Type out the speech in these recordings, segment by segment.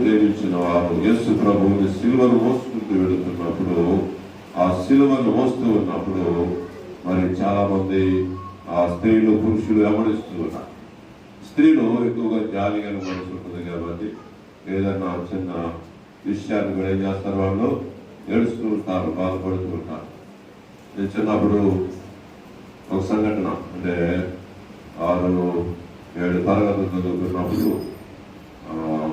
ప్రేమించిన వారు యేసు ప్రభువుని సిలువను మోసుకుంటూ వెళుతున్నప్పుడు, ఆ సిలువను మోస్తూ ఉన్నప్పుడు మరి చాలా మంది ఆ స్త్రీలు పురుషులు వెంబడిస్తూ ఉన్నారు. స్త్రీలు ఎక్కువగా జాలిగా మనసు ఉంటుంది కాబట్టి ఏదన్నా చిన్న విషయాన్ని కూడా ఏం చేస్తారు, వాళ్ళు ఏడుస్తూ ఉంటారు, బాధపడుతూ ఉంటారు. నేను చిన్నప్పుడు ఒక సంఘటన, అంటే 6-7 తరగతులు చదువుతున్నప్పుడు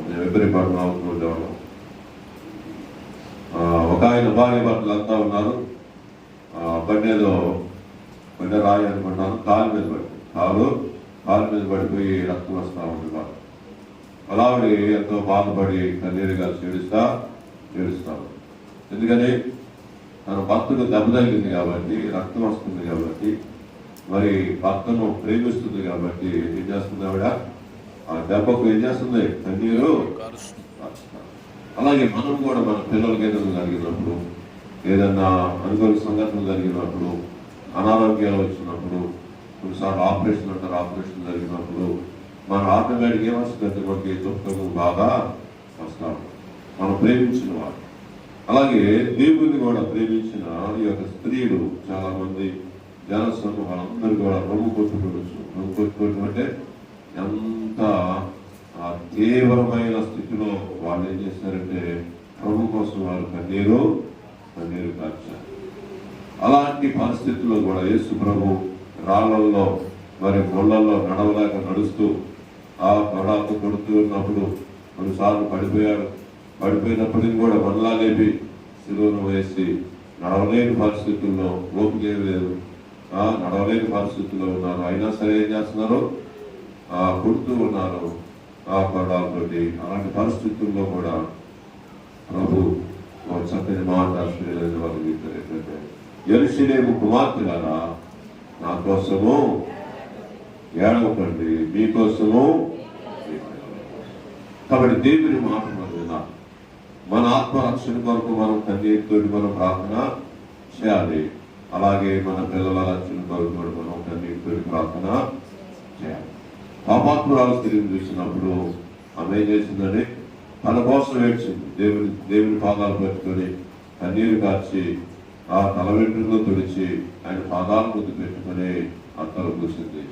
మేము ఎబ్బరిపట్నం అవుతూ ఉండేవాళ్ళం. ఒక ఆయన భార్య భర్తలు అంతా ఉన్నారు. బండి రాయి అనుకుంటాను, కాలు మీద పడిపోయి రక్తం వస్తూ ఉంది. అలావిడి ఎంతో బాధపడి కన్నీరుగా ఏడుస్తాము. ఎందుకని తన భర్తకు దెబ్బ తగిలింది కాబట్టి, రక్తం వస్తుంది కాబట్టి, మరి భర్తను ప్రేమిస్తుంది కాబట్టి ఏం చేస్తుంది ఆవిడ, ఆ దెబ్బకు ఏం చేస్తుంది, కన్నీరు. అలాగే మనం కూడా మన పిల్లలకి ఏదైనా జరిగినప్పుడు, ఏదన్నా అనుకోని సంఘటనలు జరిగినప్పుడు, అనారోగ్యాలు వచ్చినప్పుడు, కొన్నిసార్లు ఆపరేషన్ జరిగినప్పుడు మన ఆటోమేటిక్ ఏమొస్తుందంటే మనకి దుఃఖం బాగా వస్తాం, మనం ప్రేమించిన వారు. అలాగే దేవుడిని కూడా ప్రేమించిన ఈ యొక్క స్త్రీలు చాలా మంది జన సమూహాలందరూ కూడా రొమ్ము కొట్టుకోవచ్చు. అంటే ఎంత తీవ్రమైన స్థితిలో వాళ్ళు ఏం చేశారంటే ప్రభు కోసం వాళ్ళు కన్నీరు కార్చారు. అలాంటి పరిస్థితుల్లో కూడా యేసు ప్రభు రాళ్లల్లో మరి ముళ్ళల్లో నడవలేక నడుస్తూ ఆ పడాకు కొడుతూ ఉన్నప్పుడు కొన్నిసార్లు పడిపోయినప్పటికీ కూడా మళ్ళా లేపి సిలువను వేసి నడవలేని పరిస్థితుల్లో, ఓపిక లేదు, నడవలేని పరిస్థితుల్లో ఉన్నారు. అయినా సరే ఏం చేస్తున్నారు, కొడుతూ ఉన్నారు ఆ పడాలతోటి. అలాంటి పరిస్థితుల్లో కూడా ప్రభు చక్కని మాట వాళ్ళు ఏంటంటే, యెరూషలేము కుమార్తెలారా నా కోసము ఏడవకండి, మీకోసము. కాబట్టి దేవుని మాట మన ఆత్మరక్షణ కొరకు మనం కన్నీటితోటి మనం ప్రార్థన చేయాలి. అలాగే మన పిల్లల రక్షణ కొరకు కూడా మనం కన్నీటితోటి ప్రార్థన చేయాలి. పాపాత్మురాలు తిరిగి చూసినప్పుడు ఆమె ఏం చేసిందని తన కోసం ఏడ్చింది. దేవుని పాదాలు పెట్టుకొని కన్నీరు కార్చి ఆ తల వెంట్రుకలు తుడిచి ఆయన పాదాల ముందు పెట్టుకుని అత్తలు కూర్చుంది.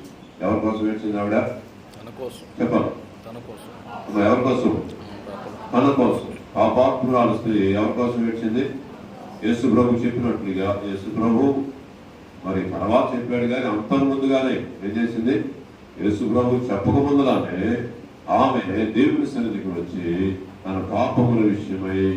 ఎవరి కోసం ఏడ్చింది ఆవిడ? చెప్పాలి. ఎవరి కోసం? తన కోసం. పాపాత్మురాలు స్త్రీ ఎవరి కోసం ఏడ్చింది? యేసు ప్రభు చెప్పినట్లుగా. యేసు ప్రభు మరి తర్వాత చెప్పాడు కానీ అంతకు ముందుగానే ఏం చేసింది? యేసు ప్రభు చెప్పక ముందుగానే ఆమె దేవుని సన్నిధికి వచ్చి తన పాపముల విషయమై